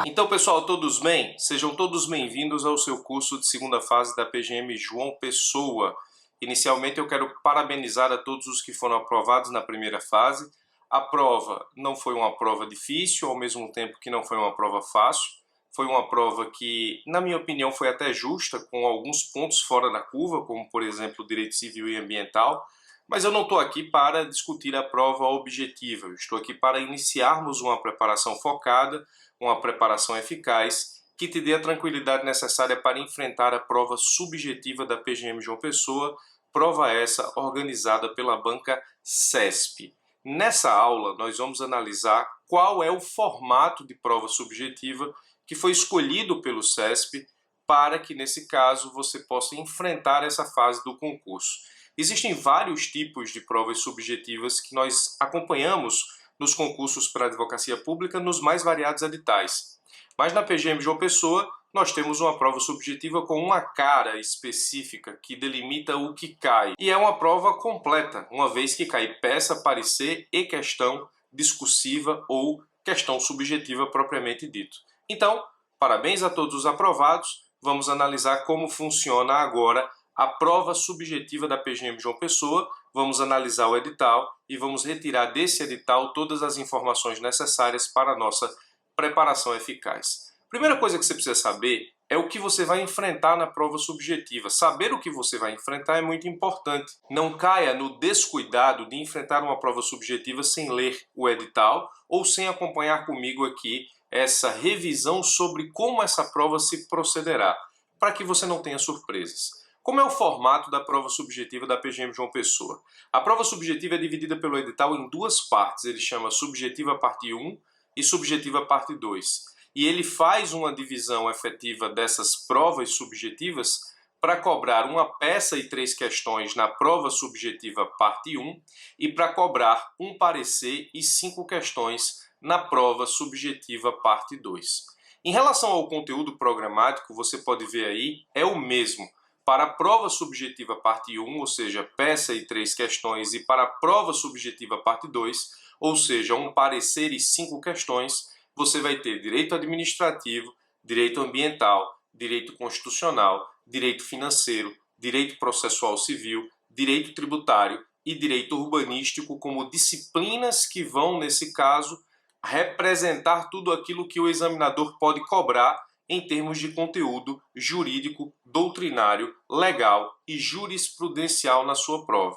Então, pessoal, todos bem? Sejam todos bem-vindos ao seu curso de segunda fase da PGM João Pessoa. Inicialmente, eu quero parabenizar a todos os que foram aprovados na primeira fase. A prova não foi uma prova difícil, ao mesmo tempo que não foi uma prova fácil. Foi uma prova que, na minha opinião, foi até justa, com alguns pontos fora da curva, como, por exemplo, direito civil e ambiental. Mas eu não estou aqui para discutir a prova objetiva. Eu estou aqui para iniciarmos uma preparação focada, uma preparação eficaz, que te dê a tranquilidade necessária para enfrentar a prova subjetiva da PGM João Pessoa, prova essa organizada pela banca CESP. Nessa aula, nós vamos analisar qual é o formato de prova subjetiva que foi escolhido pelo CESP para que, nesse caso, você possa enfrentar essa fase do concurso. Existem vários tipos de provas subjetivas que nós acompanhamos nos concursos para a advocacia pública nos mais variados editais. Mas na PGM João Pessoa, nós temos uma prova subjetiva com uma cara específica que delimita o que cai. E é uma prova completa, uma vez que cai peça, parecer e questão discursiva ou questão subjetiva propriamente dito. Então, parabéns a todos os aprovados. Vamos analisar como funciona agora a prova subjetiva da PGM João Pessoa. Vamos analisar o edital e vamos retirar desse edital todas as informações necessárias para a nossa preparação eficaz. Primeira coisa que você precisa saber é o que você vai enfrentar na prova subjetiva. Saber o que você vai enfrentar é muito importante. Não caia no descuidado de enfrentar uma prova subjetiva sem ler o edital ou sem acompanhar comigo aqui essa revisão sobre como essa prova se procederá, para que você não tenha surpresas. Como é o formato da prova subjetiva da PGM João Pessoa? A prova subjetiva é dividida pelo edital em duas partes. Ele chama subjetiva parte 1 e subjetiva parte 2. E ele faz uma divisão efetiva dessas provas subjetivas para cobrar uma peça e 3 questões na prova subjetiva parte 1 e para cobrar um parecer e 5 questões na prova subjetiva parte 2. Em relação ao conteúdo programático, você pode ver aí, é o mesmo. Para a prova subjetiva parte 1, ou seja, peça e 3 questões, e para a prova subjetiva parte 2, ou seja, um parecer e 5 questões, você vai ter direito administrativo, direito ambiental, direito constitucional, direito financeiro, direito processual civil, direito tributário e direito urbanístico como disciplinas que vão, nesse caso, representar tudo aquilo que o examinador pode cobrar em termos de conteúdo jurídico, doutrinário, legal e jurisprudencial na sua prova.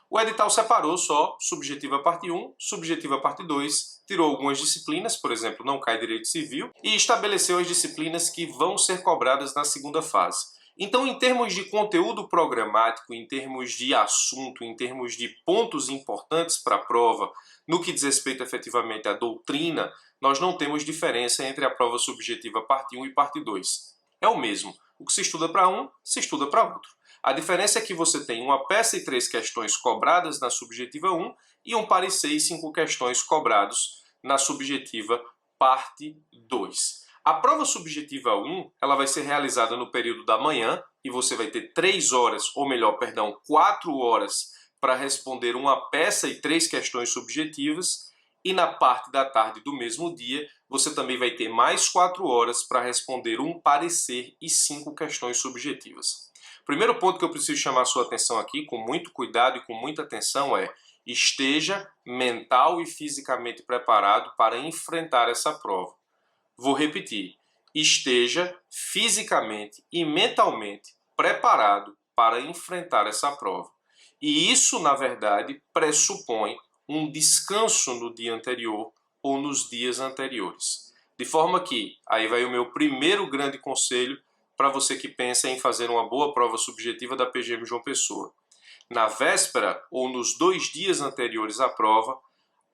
O edital separou só subjetiva parte 1, subjetiva parte 2, tirou algumas disciplinas, por exemplo, não cai direito civil, e estabeleceu as disciplinas que vão ser cobradas na segunda fase. Então, em termos de conteúdo programático, em termos de assunto, em termos de pontos importantes para a prova, no que diz respeito efetivamente à doutrina, nós não temos diferença entre a prova subjetiva parte 1 e parte 2. É o mesmo. O que se estuda para um, se estuda para outro. A diferença é que você tem uma peça e 3 questões cobradas na subjetiva 1 e um parecer e 5 questões cobrados na subjetiva parte 2. A prova subjetiva 1, ela vai ser realizada no período da manhã e você vai ter 3 horas, ou melhor, perdão, 4 horas para responder uma peça e 3 questões subjetivas, e na parte da tarde do mesmo dia você também vai ter mais 4 horas para responder um parecer e 5 questões subjetivas. O primeiro ponto que eu preciso chamar a sua atenção aqui, com muito cuidado e com muita atenção, é: esteja mental e fisicamente preparado para enfrentar essa prova. Vou repetir: esteja fisicamente e mentalmente preparado para enfrentar essa prova. E isso, na verdade, pressupõe um descanso no dia anterior ou nos dias anteriores. De forma que, aí vai o meu primeiro grande conselho para você que pensa em fazer uma boa prova subjetiva da PGM João Pessoa. Na véspera ou nos 2 dias anteriores à prova,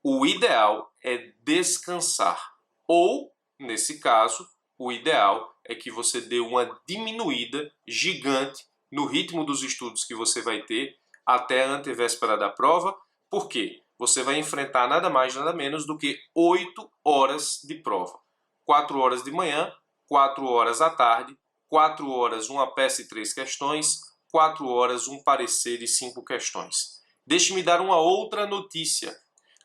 o ideal é descansar. Ou, nesse caso, o ideal é que você dê uma diminuída gigante no ritmo dos estudos que você vai ter até a antevéspera da prova. Por quê? Você vai enfrentar nada mais, nada menos do que 8 horas de prova. 4 horas de manhã, 4 horas à tarde, 4 horas uma peça e 3 questões, 4 horas um parecer e 5 questões. Deixe-me dar uma outra notícia.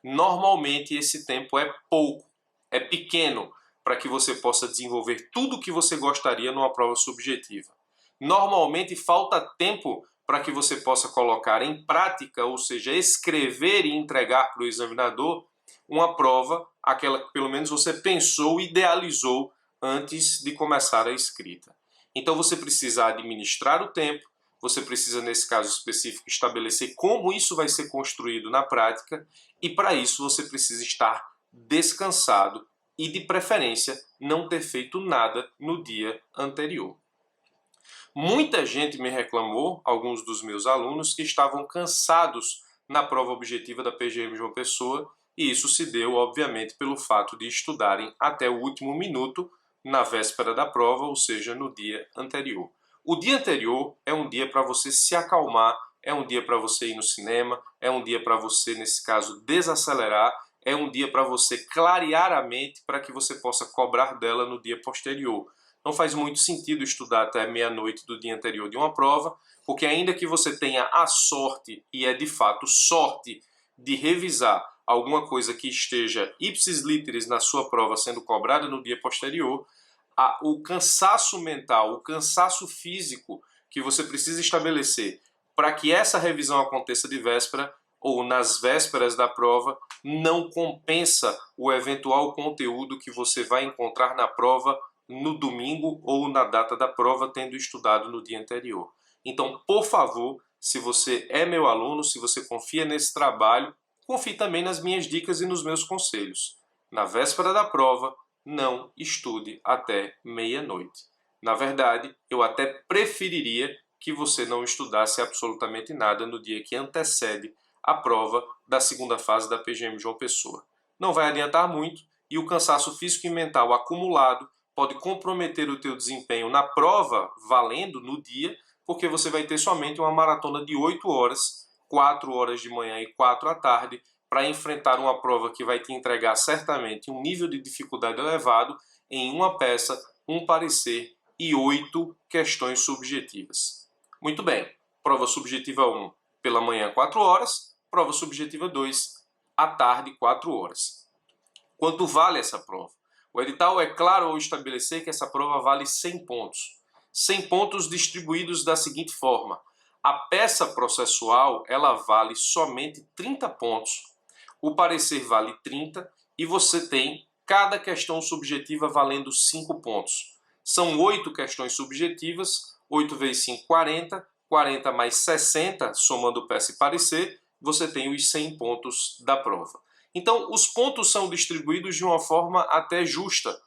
Normalmente esse tempo é pouco, é pequeno. para que você possa desenvolver tudo o que você gostaria numa prova subjetiva. Normalmente falta tempo para que você possa colocar em prática, ou seja, escrever e entregar para o examinador uma prova, aquela que pelo menos você pensou, idealizou antes de começar a escrita. Então você precisa administrar o tempo, você precisa, nesse caso específico, estabelecer como isso vai ser construído na prática, e para isso você precisa estar descansado e, de preferência, não ter feito nada no dia anterior. Muita gente me reclamou, alguns dos meus alunos, que estavam cansados na prova objetiva da PGM João Pessoa, e isso se deu, obviamente, pelo fato de estudarem até o último minuto na véspera da prova, ou seja, no dia anterior. O dia anterior é um dia para você se acalmar, é um dia para você ir no cinema, é um dia para você, nesse caso, desacelerar, é um dia para você clarear a mente para que você possa cobrar dela no dia posterior. Não faz muito sentido estudar até meia-noite do dia anterior de uma prova, porque ainda que você tenha a sorte, e é de fato sorte, de revisar alguma coisa que esteja ipsis literis na sua prova sendo cobrada no dia posterior, o cansaço mental, o cansaço físico que você precisa estabelecer para que essa revisão aconteça de véspera ou nas vésperas da prova não compensa o eventual conteúdo que você vai encontrar na prova no domingo ou na data da prova, tendo estudado no dia anterior. Então, por favor, se você é meu aluno, se você confia nesse trabalho, confie também nas minhas dicas e nos meus conselhos. Na véspera da prova, não estude até meia-noite. Na verdade, eu até preferiria que você não estudasse absolutamente nada no dia que antecede a prova da segunda fase da PGM João Pessoa. Não vai adiantar muito e o cansaço físico e mental acumulado pode comprometer o teu desempenho na prova, valendo no dia, porque você vai ter somente uma maratona de 8 horas, 4 horas de manhã e 4 à tarde, para enfrentar uma prova que vai te entregar certamente um nível de dificuldade elevado em uma peça, um parecer e 8 questões subjetivas. Muito bem, prova subjetiva 1 pela manhã 4 horas, prova subjetiva 2 à tarde 4 horas. Quanto vale essa prova? O edital é claro ao estabelecer que essa prova vale 100 pontos. 100 pontos distribuídos da seguinte forma: a peça processual ela vale somente 30 pontos, o parecer vale 30 e você tem cada questão subjetiva valendo 5 pontos. São 8 questões subjetivas, 8 vezes 5, 40, 40 mais 60, somando peça e parecer, você tem os 100 pontos da prova. Então, os pontos são distribuídos de uma forma até justa.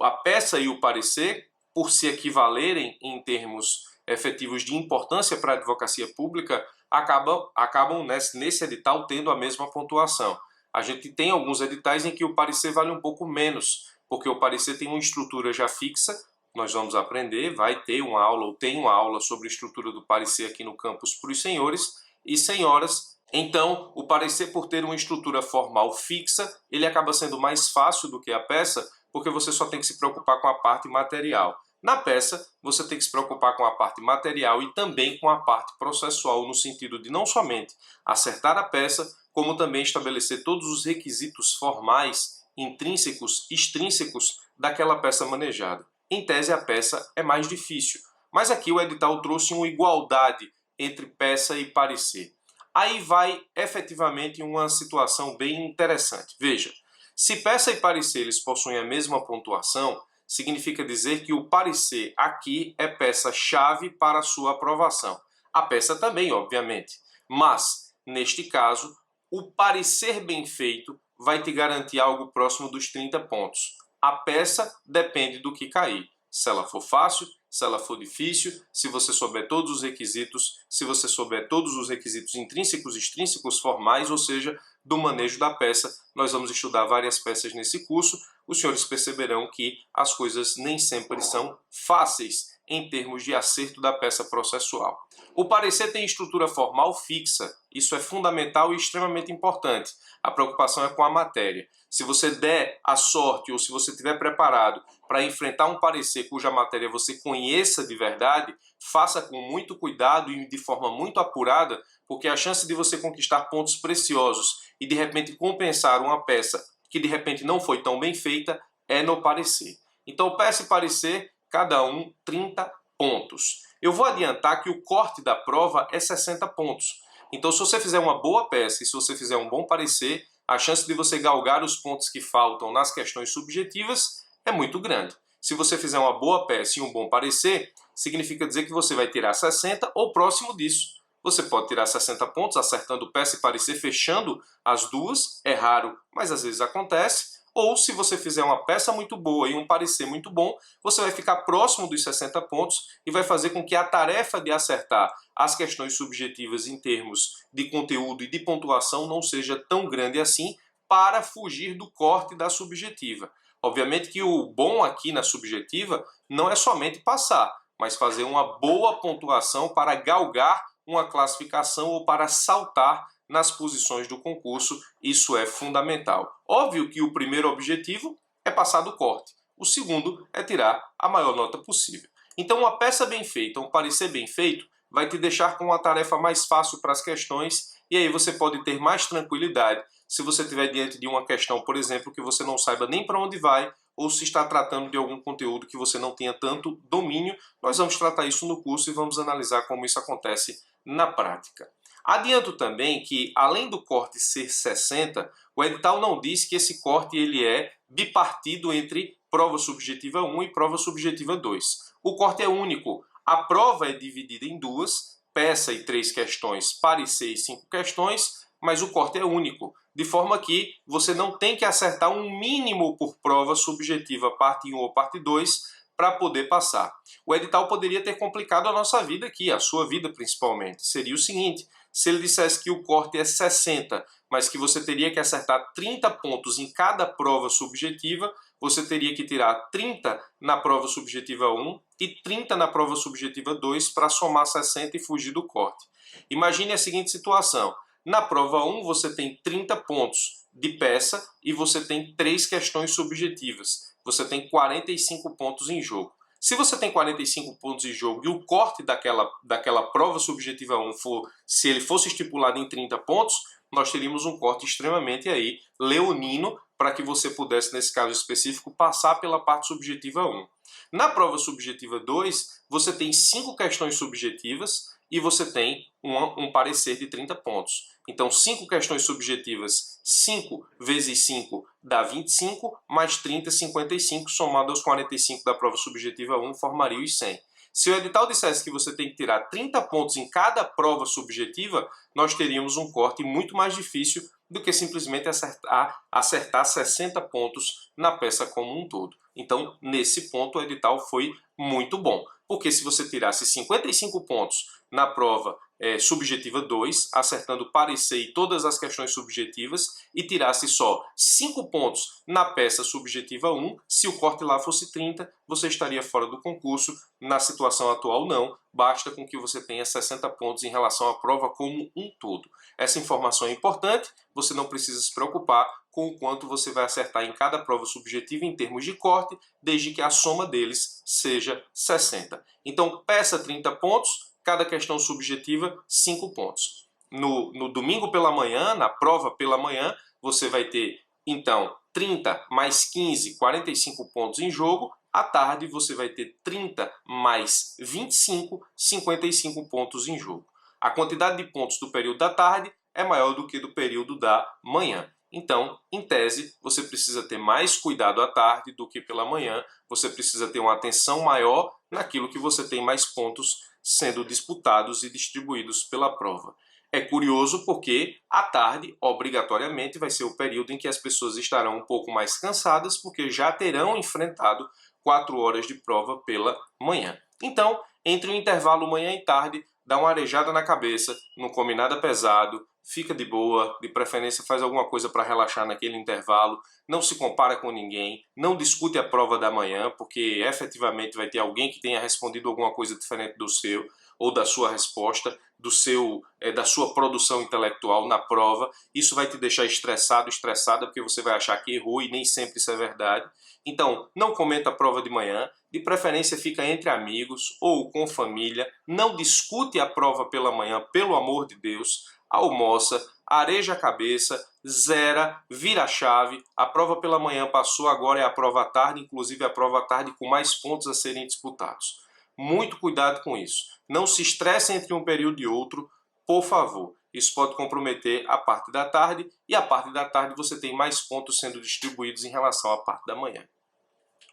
A peça e o parecer, por se equivalerem em termos efetivos de importância para a advocacia pública, acabam nesse edital tendo a mesma pontuação. A gente tem alguns editais em que o parecer vale um pouco menos, porque o parecer tem uma estrutura já fixa. Nós vamos aprender, vai ter uma aula ou tem uma aula sobre a estrutura do parecer aqui no campus para os senhores e senhoras. Então, o parecer, por ter uma estrutura formal fixa, ele acaba sendo mais fácil do que a peça, porque você só tem que se preocupar com a parte material. Na peça, você tem que se preocupar com a parte material e também com a parte processual, no sentido de não somente acertar a peça, como também estabelecer todos os requisitos formais, intrínsecos, extrínsecos daquela peça manejada. Em tese, a peça é mais difícil, mas aqui o edital trouxe uma igualdade entre peça e parecer. Aí vai efetivamente uma situação bem interessante. Veja, se peça e parecer eles possuem a mesma pontuação, significa dizer que o parecer aqui é peça-chave para a sua aprovação. A peça também, obviamente, mas, neste caso, o parecer bem feito vai te garantir algo próximo dos 30 pontos. A peça depende do que cair. Se ela for fácil, se ela for difícil, se você souber todos os requisitos, se você souber todos os requisitos intrínsecos, extrínsecos, formais, ou seja, do manejo da peça. Nós vamos estudar várias peças nesse curso. Os senhores perceberão que as coisas nem sempre são fáceis em termos de acerto da peça processual. O parecer tem estrutura formal fixa. Isso é fundamental e extremamente importante. A preocupação é com a matéria. Se você der a sorte ou se você estiver preparado para enfrentar um parecer cuja matéria você conheça de verdade, faça com muito cuidado e de forma muito apurada, porque a chance de você conquistar pontos preciosos e de repente compensar uma peça que de repente não foi tão bem feita é no parecer. Então, peça e parecer, cada um 30 pontos. Eu vou adiantar que o corte da prova é 60 pontos. Então, se você fizer uma boa peça e se você fizer um bom parecer, a chance de você galgar os pontos que faltam nas questões subjetivas é muito grande. Se você fizer uma boa peça e um bom parecer, significa dizer que você vai tirar 60 ou próximo disso. Você pode tirar 60 pontos acertando peça e parecer, fechando as duas, é raro, mas às vezes acontece. Ou se você fizer uma peça muito boa e um parecer muito bom, você vai ficar próximo dos 60 pontos e vai fazer com que a tarefa de acertar as questões subjetivas em termos de conteúdo e de pontuação não seja tão grande assim, para fugir do corte da subjetiva. Obviamente que o bom aqui na subjetiva não é somente passar, mas fazer uma boa pontuação para galgar uma classificação ou para saltar nas posições do concurso. Isso é fundamental. Óbvio que o primeiro objetivo é passar do corte. O segundo é tirar a maior nota possível. Então, uma peça bem feita, um parecer bem feito, vai te deixar com uma tarefa mais fácil para as questões e aí você pode ter mais tranquilidade se você estiver diante de uma questão, por exemplo, que você não saiba nem para onde vai ou se está tratando de algum conteúdo que você não tenha tanto domínio. Nós vamos tratar isso no curso e vamos analisar como isso acontece na prática. Adianto também que, além do corte ser 60, o edital não diz que esse corte ele é bipartido entre prova subjetiva 1 e prova subjetiva 2. O corte é único. A prova é dividida em duas, peça e 3 questões, parecer e 5 questões, mas o corte é único, de forma que você não tem que acertar um mínimo por prova subjetiva parte 1 ou parte 2 para poder passar. O edital poderia ter complicado a nossa vida aqui, a sua vida principalmente. Seria o seguinte: se ele dissesse que o corte é 60, mas que você teria que acertar 30 pontos em cada prova subjetiva, você teria que tirar 30 na prova subjetiva 1 e 30 na prova subjetiva 2 para somar 60 e fugir do corte. Imagine a seguinte situação: na prova 1 você tem 30 pontos de peça e você tem 3 questões subjetivas. Você tem 45 pontos em jogo. Se você tem 45 pontos em jogo e o corte daquela prova subjetiva 1 se ele fosse estipulado em 30 pontos, nós teríamos um corte extremamente aí leonino para que você pudesse, nesse caso específico, passar pela parte subjetiva 1. Na prova subjetiva 2, você tem 5 questões subjetivas e você tem um parecer de 30 pontos. Então, 5 questões subjetivas, 5 vezes 5 dá 25, mais 30, 55, somado aos 45 da prova subjetiva 1, formaria os 100. Se o edital dissesse que você tem que tirar 30 pontos em cada prova subjetiva, nós teríamos um corte muito mais difícil do que simplesmente acertar 60 pontos na peça como um todo. Então, nesse ponto, o edital foi muito bom, porque se você tirasse 55 pontos na prova subjetiva 2, acertando parecer e todas as questões subjetivas, e tirasse só 5 pontos na peça subjetiva 1, se o corte lá fosse 30, você estaria fora do concurso. Na situação atual, não. Basta com que você tenha 60 pontos em relação à prova como um todo. Essa informação é importante, você não precisa se preocupar com o quanto você vai acertar em cada prova subjetiva em termos de corte, desde que a soma deles seja 60. Então, peça 30 pontos, cada questão subjetiva 5 pontos. No domingo pela manhã, na prova pela manhã, você vai ter, então, 30 mais 15, 45 pontos em jogo. À tarde, você vai ter 30 mais 25, 55 pontos em jogo. A quantidade de pontos do período da tarde é maior do que do período da manhã. Então, em tese, você precisa ter mais cuidado à tarde do que pela manhã, você precisa ter uma atenção maior naquilo que você tem mais pontos sendo disputados e distribuídos pela prova. É curioso porque à tarde, obrigatoriamente, vai ser o período em que as pessoas estarão um pouco mais cansadas, porque já terão enfrentado 4 horas de prova pela manhã. Então, entre o intervalo manhã e tarde, dá uma arejada na cabeça, não come nada pesado, fica de boa, de preferência faz alguma coisa para relaxar naquele intervalo, não se compara com ninguém, não discute a prova da manhã, porque efetivamente vai ter alguém que tenha respondido alguma coisa diferente do seu, ou da sua resposta, da sua produção intelectual na prova. Isso vai te deixar estressado, estressada, porque você vai achar que errou e nem sempre isso é verdade. Então, não comenta a prova de manhã, de preferência fica entre amigos ou com família, não discute a prova pela manhã, pelo amor de Deus, almoça, areja a cabeça, zera, vira a chave, a prova pela manhã passou, agora é a prova à tarde, inclusive a prova à tarde com mais pontos a serem disputados. Muito cuidado com isso. Não se estresse entre um período e outro, por favor. Isso pode comprometer a parte da tarde, e a parte da tarde você tem mais pontos sendo distribuídos em relação à parte da manhã.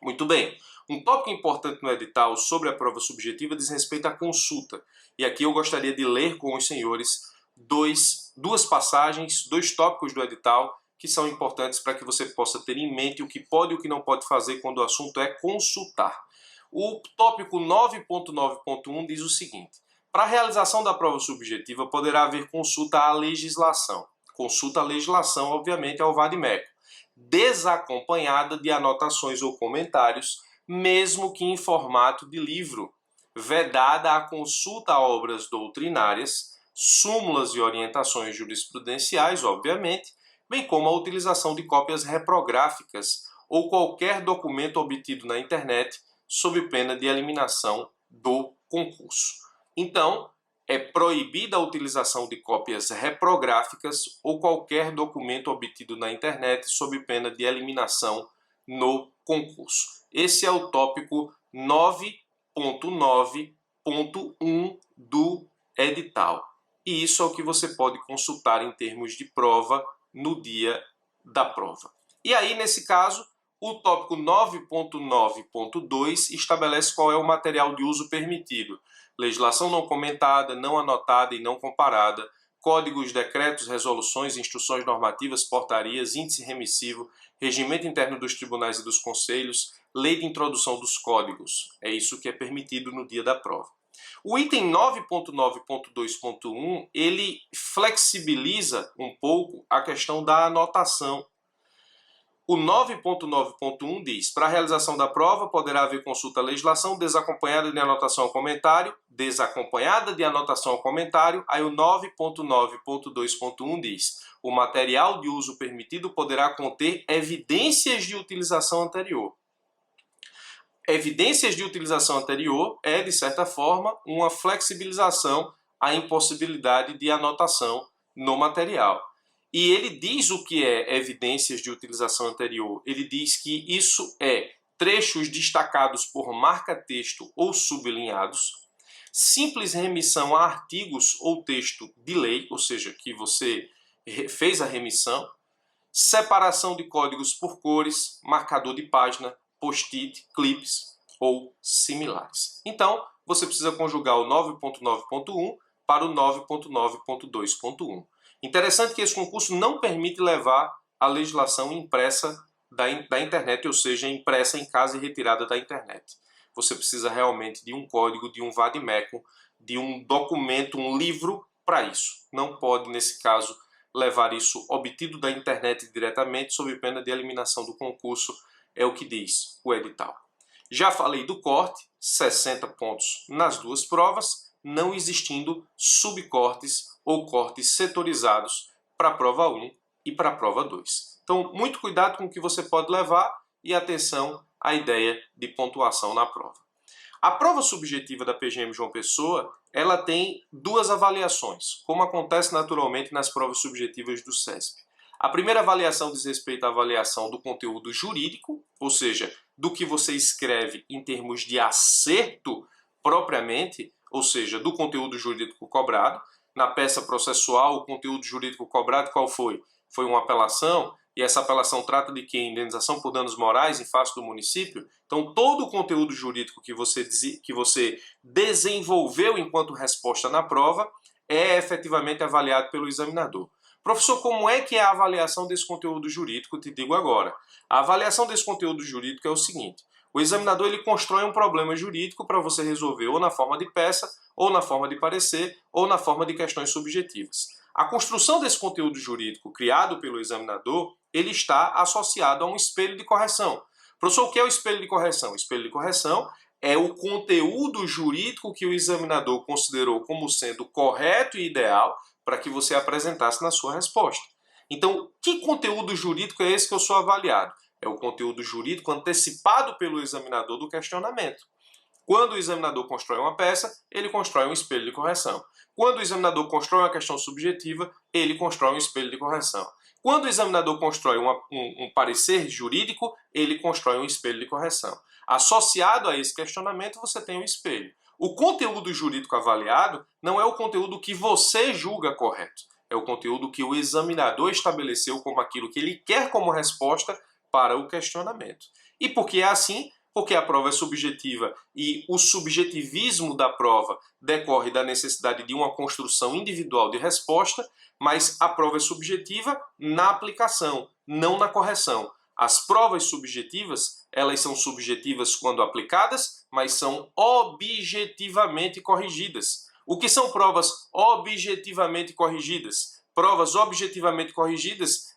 Muito bem. Um tópico importante no edital sobre a prova subjetiva diz respeito à consulta. E aqui eu gostaria de ler com os senhores duas passagens, dois tópicos do edital que são importantes para que você possa ter em mente o que pode e o que não pode fazer quando o assunto é consultar. O tópico 9.9.1 diz o seguinte: para a realização da prova subjetiva poderá haver consulta à legislação. Consulta à legislação, obviamente, ao vade-mecum, desacompanhada de anotações ou comentários, mesmo que em formato de livro, vedada a consulta a obras doutrinárias, súmulas e orientações jurisprudenciais, obviamente, bem como a utilização de cópias reprográficas ou qualquer documento obtido na internet, sob pena de eliminação do concurso. Então, é proibida a utilização de cópias reprográficas ou qualquer documento obtido na internet sob pena de eliminação no concurso. Esse é o tópico 9.9.1 do edital. E isso é o que você pode consultar em termos de prova no dia da prova. E aí, nesse caso, o tópico 9.9.2 estabelece qual é o material de uso permitido. Legislação não comentada, não anotada e não comparada, códigos, decretos, resoluções, instruções normativas, portarias, índice remissivo, regimento interno dos tribunais e dos conselhos, lei de introdução dos códigos. É isso que é permitido no dia da prova. O item 9.9.2.1, ele flexibiliza um pouco a questão da anotação. O 9.9.1 diz: para a realização da prova poderá haver consulta à legislação desacompanhada de anotação ao comentário, desacompanhada de anotação ao comentário. Aí o 9.9.2.1 diz: o material de uso permitido poderá conter evidências de utilização anterior. Evidências de utilização anterior é, de certa forma, uma flexibilização à impossibilidade de anotação no material. E ele diz o que é evidências de utilização anterior. Ele diz que isso é trechos destacados por marca-texto ou sublinhados, simples remissão a artigos ou texto de lei, ou seja, que você fez a remissão, separação de códigos por cores, marcador de página, post-it, clips ou similares. Então, você precisa conjugar o 9.9.1 para o 9.9.2.1. Interessante que esse concurso não permite levar a legislação impressa da internet, ou seja, impressa em casa e retirada da internet. Você precisa realmente de um código, de um vade-mecum, de um documento, um livro para isso. Não pode, nesse caso, levar isso obtido da internet diretamente, sob pena de eliminação do concurso, é o que diz o edital. Já falei do corte, 60 pontos nas duas provas, não existindo subcortes ou cortes setorizados para a prova 1 e para a prova 2. Então, muito cuidado com o que você pode levar e atenção à ideia de pontuação na prova. A prova subjetiva da PGM João Pessoa, ela tem duas avaliações, como acontece naturalmente nas provas subjetivas do CESP. A primeira avaliação diz respeito à avaliação do conteúdo jurídico, ou seja, do que você escreve em termos de acerto propriamente, ou seja, do conteúdo jurídico cobrado. Na peça processual, o conteúdo jurídico cobrado qual foi? Foi uma apelação, e essa apelação trata de quê? Indenização por danos morais em face do município. Então, todo o conteúdo jurídico que você desenvolveu enquanto resposta na prova é efetivamente avaliado pelo examinador. Professor, como é que é a avaliação desse conteúdo jurídico? Te digo agora. A avaliação desse conteúdo jurídico é o seguinte: o examinador ele constrói um problema jurídico para você resolver ou na forma de peça, ou na forma de parecer, ou na forma de questões subjetivas. A construção desse conteúdo jurídico criado pelo examinador, ele está associado a um espelho de correção. Professor, o que é o espelho de correção? O espelho de correção é o conteúdo jurídico que o examinador considerou como sendo correto e ideal para que você apresentasse na sua resposta. Então, que conteúdo jurídico é esse que eu sou avaliado? É o conteúdo jurídico antecipado pelo examinador do questionamento. Quando o examinador constrói uma peça, ele constrói um espelho de correção. Quando o examinador constrói uma questão subjetiva, ele constrói um espelho de correção. Quando o examinador constrói um parecer jurídico, ele constrói um espelho de correção. Associado a esse questionamento, você tem um espelho. O conteúdo jurídico avaliado não é o conteúdo que você julga correto, é o conteúdo que o examinador estabeleceu como aquilo que ele quer como resposta para o questionamento. E por que é assim? Porque a prova é subjetiva e o subjetivismo da prova decorre da necessidade de uma construção individual de resposta, mas a prova é subjetiva na aplicação, não na correção. As provas subjetivas, elas são subjetivas quando aplicadas, mas são objetivamente corrigidas. O que são provas objetivamente corrigidas? Provas objetivamente corrigidas,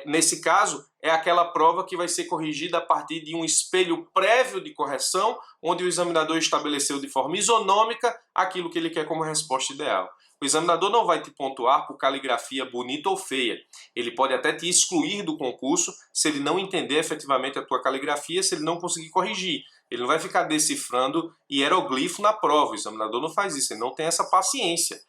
nesse caso, é aquela prova que vai ser corrigida a partir de um espelho prévio de correção, onde o examinador estabeleceu de forma isonômica aquilo que ele quer como resposta ideal. O examinador não vai te pontuar por caligrafia bonita ou feia. Ele pode até te excluir do concurso se ele não entender efetivamente a tua caligrafia, se ele não conseguir corrigir. Ele não vai ficar decifrando hieroglifo na prova. O examinador não faz isso, ele não tem essa paciência,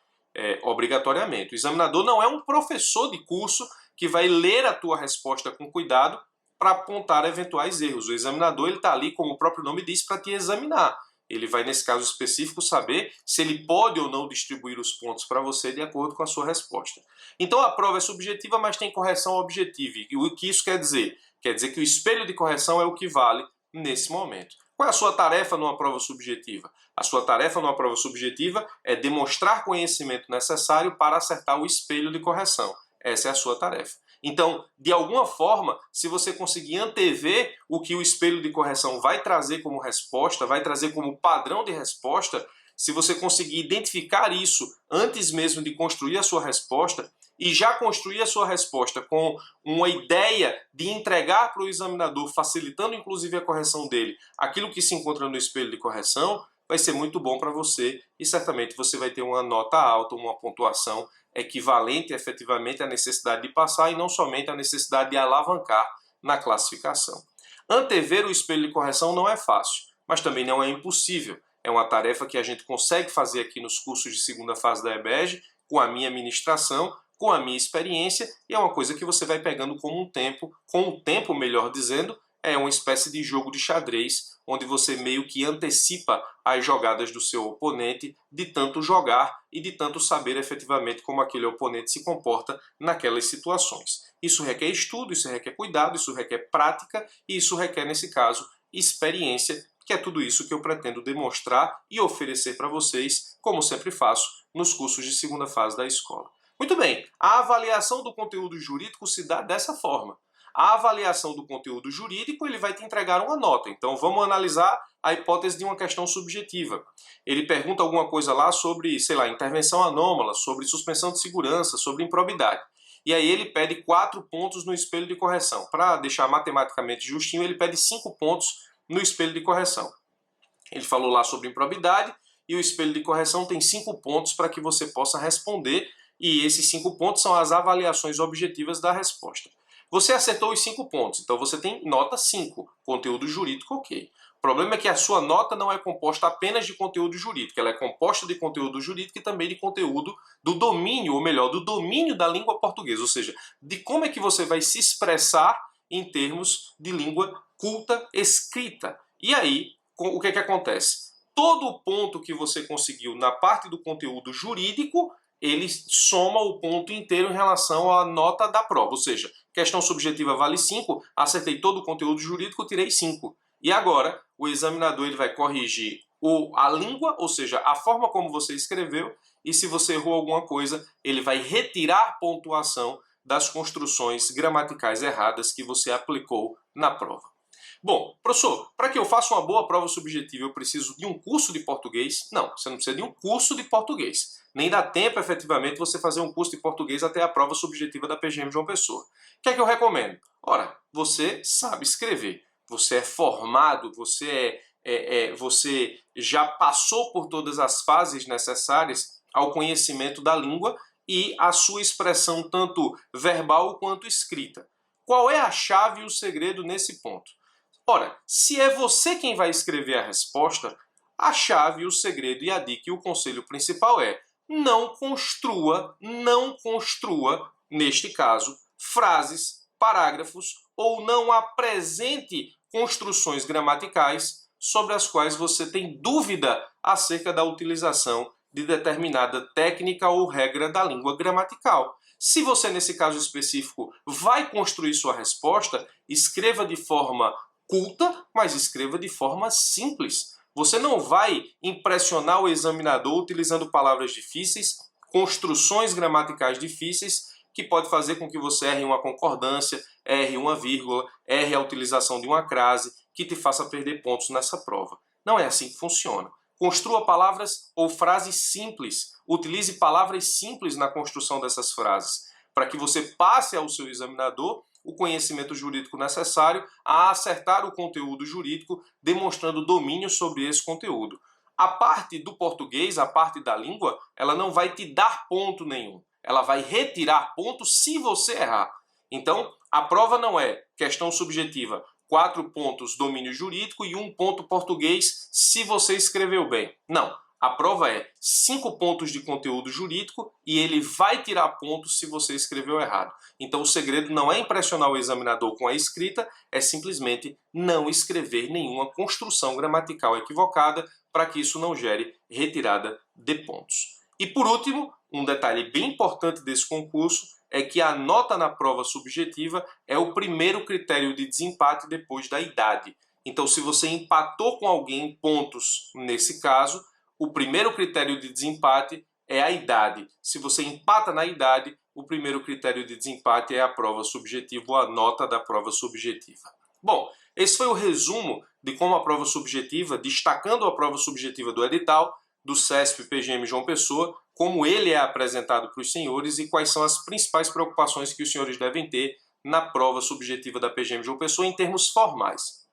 obrigatoriamente. O examinador não é um professor de curso que vai ler a tua resposta com cuidado para apontar eventuais erros. O examinador está ali, como o próprio nome diz, para te examinar. Ele vai, nesse caso específico, saber se ele pode ou não distribuir os pontos para você de acordo com a sua resposta. Então a prova é subjetiva, mas tem correção objetiva. E o que isso quer dizer? Quer dizer que o espelho de correção é o que vale nesse momento. Qual é a sua tarefa numa prova subjetiva? A sua tarefa numa prova subjetiva é demonstrar conhecimento necessário para acertar o espelho de correção. Essa é a sua tarefa. Então, de alguma forma, se você conseguir antever o que o espelho de correção vai trazer como resposta, vai trazer como padrão de resposta, se você conseguir identificar isso antes mesmo de construir a sua resposta e já construir a sua resposta com uma ideia de entregar para o examinador, facilitando inclusive a correção dele, aquilo que se encontra no espelho de correção, vai ser muito bom para você e certamente você vai ter uma nota alta, uma pontuação equivalente efetivamente à necessidade de passar e não somente à necessidade de alavancar na classificação. Antever o espelho de correção não é fácil, mas também não é impossível. É uma tarefa que a gente consegue fazer aqui nos cursos de segunda fase da EBEG, com a minha ministração, com a minha experiência, e é uma coisa que você vai pegando com o tempo, melhor dizendo, é uma espécie de jogo de xadrez, onde você meio que antecipa as jogadas do seu oponente, de tanto jogar e de tanto saber efetivamente como aquele oponente se comporta naquelas situações. Isso requer estudo, isso requer cuidado, isso requer prática e isso requer, nesse caso, experiência, que é tudo isso que eu pretendo demonstrar e oferecer para vocês, como sempre faço, nos cursos de segunda fase da escola. Muito bem, a avaliação do conteúdo jurídico se dá dessa forma. A avaliação do conteúdo jurídico, ele vai te entregar uma nota. Então vamos analisar a hipótese de uma questão subjetiva. Ele pergunta alguma coisa lá sobre, sei lá, intervenção anômala, sobre suspensão de segurança, sobre improbidade. E aí ele pede 4 pontos no espelho de correção. Para deixar matematicamente justinho, ele pede 5 pontos no espelho de correção. Ele falou lá sobre improbidade e o espelho de correção tem 5 pontos para que você possa responder. E esses 5 pontos são as avaliações objetivas da resposta. Você acertou os 5 pontos, então você tem nota 5, conteúdo jurídico ok. O problema é que a sua nota não é composta apenas de conteúdo jurídico, ela é composta de conteúdo jurídico e também de conteúdo do domínio, ou melhor, do domínio da língua portuguesa, ou seja, de como é que você vai se expressar em termos de língua culta escrita. E aí, o que é que acontece? Todo ponto que você conseguiu na parte do conteúdo jurídico, ele soma o ponto inteiro em relação à nota da prova. Ou seja, questão subjetiva vale 5, acertei todo o conteúdo jurídico, tirei 5. E agora, o examinador ele vai corrigir a língua, ou seja, a forma como você escreveu, e se você errou alguma coisa, ele vai retirar pontuação das construções gramaticais erradas que você aplicou na prova. Bom, professor, para que eu faça uma boa prova subjetiva, eu preciso de um curso de português? Não, você não precisa de um curso de português. Nem dá tempo, efetivamente, você fazer um curso de português até a prova subjetiva da PGM João Pessoa. O que é que eu recomendo? Ora, você sabe escrever, você é formado, você já passou por todas as fases necessárias ao conhecimento da língua e a sua expressão tanto verbal quanto escrita. Qual é a chave e o segredo nesse ponto? Ora, se é você quem vai escrever a resposta, a chave, o segredo e a dica e o conselho principal é: não construa, neste caso, frases, parágrafos ou não apresente construções gramaticais sobre as quais você tem dúvida acerca da utilização de determinada técnica ou regra da língua gramatical. Se você, nesse caso específico, vai construir sua resposta, escreva de forma culta, mas escreva de forma simples. Você não vai impressionar o examinador utilizando palavras difíceis, construções gramaticais difíceis, que pode fazer com que você erre uma concordância, erre uma vírgula, erre a utilização de uma crase, que te faça perder pontos nessa prova. Não é assim que funciona. Construa palavras ou frases simples. Utilize palavras simples na construção dessas frases, para que você passe ao seu examinador o conhecimento jurídico necessário a acertar o conteúdo jurídico, demonstrando domínio sobre esse conteúdo. A parte do português, a parte da língua, ela não vai te dar ponto nenhum. Ela vai retirar ponto se você errar. Então, a prova não é questão subjetiva, 4 pontos domínio jurídico e 1 ponto português se você escreveu bem. Não. A prova é 5 pontos de conteúdo jurídico e ele vai tirar pontos se você escreveu errado. Então o segredo não é impressionar o examinador com a escrita, é simplesmente não escrever nenhuma construção gramatical equivocada para que isso não gere retirada de pontos. E por último, um detalhe bem importante desse concurso é que a nota na prova subjetiva é o primeiro critério de desempate depois da idade. Então se você empatou com alguém em pontos nesse caso, o primeiro critério de desempate é a idade. Se você empata na idade, o primeiro critério de desempate é a prova subjetiva ou a nota da prova subjetiva. Bom, esse foi o resumo de como a prova subjetiva, destacando a prova subjetiva do edital, do CESP PGM João Pessoa, como ele é apresentado para os senhores e quais são as principais preocupações que os senhores devem ter na prova subjetiva da PGM João Pessoa em termos formais.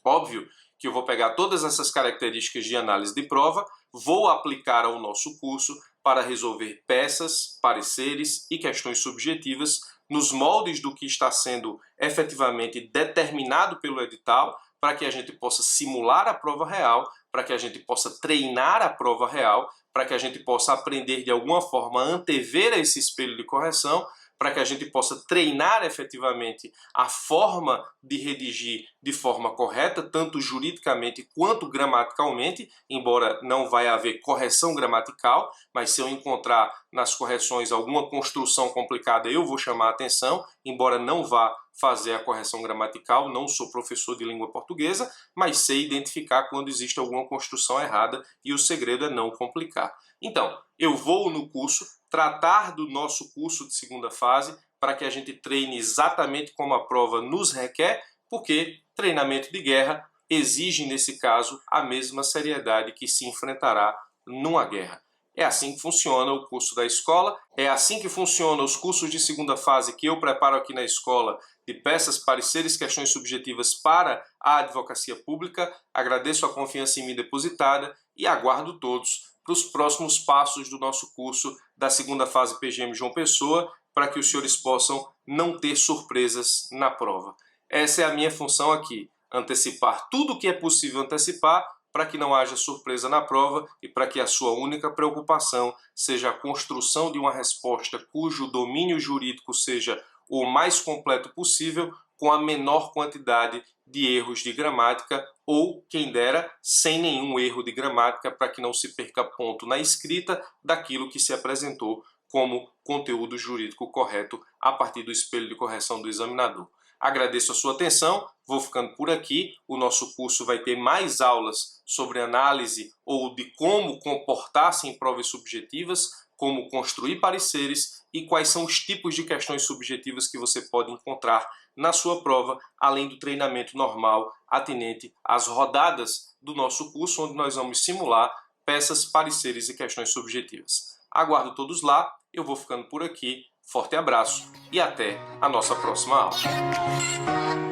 Óbvio que eu vou pegar todas essas características de análise de prova, vou aplicar ao nosso curso para resolver peças, pareceres e questões subjetivas nos moldes do que está sendo efetivamente determinado pelo edital, para que a gente possa simular a prova real, para que a gente possa treinar a prova real, para que a gente possa aprender de alguma forma a antever esse espelho de correção, para que a gente possa treinar efetivamente a forma de redigir de forma correta, tanto juridicamente quanto gramaticalmente, embora não vai haver correção gramatical, mas se eu encontrar nas correções alguma construção complicada, eu vou chamar a atenção, embora não vá fazer a correção gramatical, não sou professor de língua portuguesa, mas sei identificar quando existe alguma construção errada e o segredo é não complicar. Então, eu vou no curso tratar do nosso curso de segunda fase para que a gente treine exatamente como a prova nos requer, porque treinamento de guerra exige, nesse caso, a mesma seriedade que se enfrentará numa guerra. É assim que funciona o curso da escola, é assim que funcionam os cursos de segunda fase que eu preparo aqui na escola de peças, pareceres, questões subjetivas para a advocacia pública. Agradeço a confiança em mim depositada e aguardo todos para os próximos passos do nosso curso da segunda fase PGM João Pessoa, para que os senhores possam não ter surpresas na prova. Essa é a minha função aqui, antecipar tudo o que é possível antecipar, para que não haja surpresa na prova e para que a sua única preocupação seja a construção de uma resposta cujo domínio jurídico seja o mais completo possível, com a menor quantidade de erros de gramática ou, quem dera, sem nenhum erro de gramática, para que não se perca ponto na escrita daquilo que se apresentou como conteúdo jurídico correto a partir do espelho de correção do examinador. Agradeço a sua atenção, vou ficando por aqui. O nosso curso vai ter mais aulas sobre análise ou de como comportar-se em provas subjetivas, como construir pareceres e quais são os tipos de questões subjetivas que você pode encontrar na sua prova, além do treinamento normal atinente às rodadas do nosso curso, onde nós vamos simular peças, pareceres e questões subjetivas. Aguardo todos lá, eu vou ficando por aqui. Forte abraço e até a nossa próxima aula.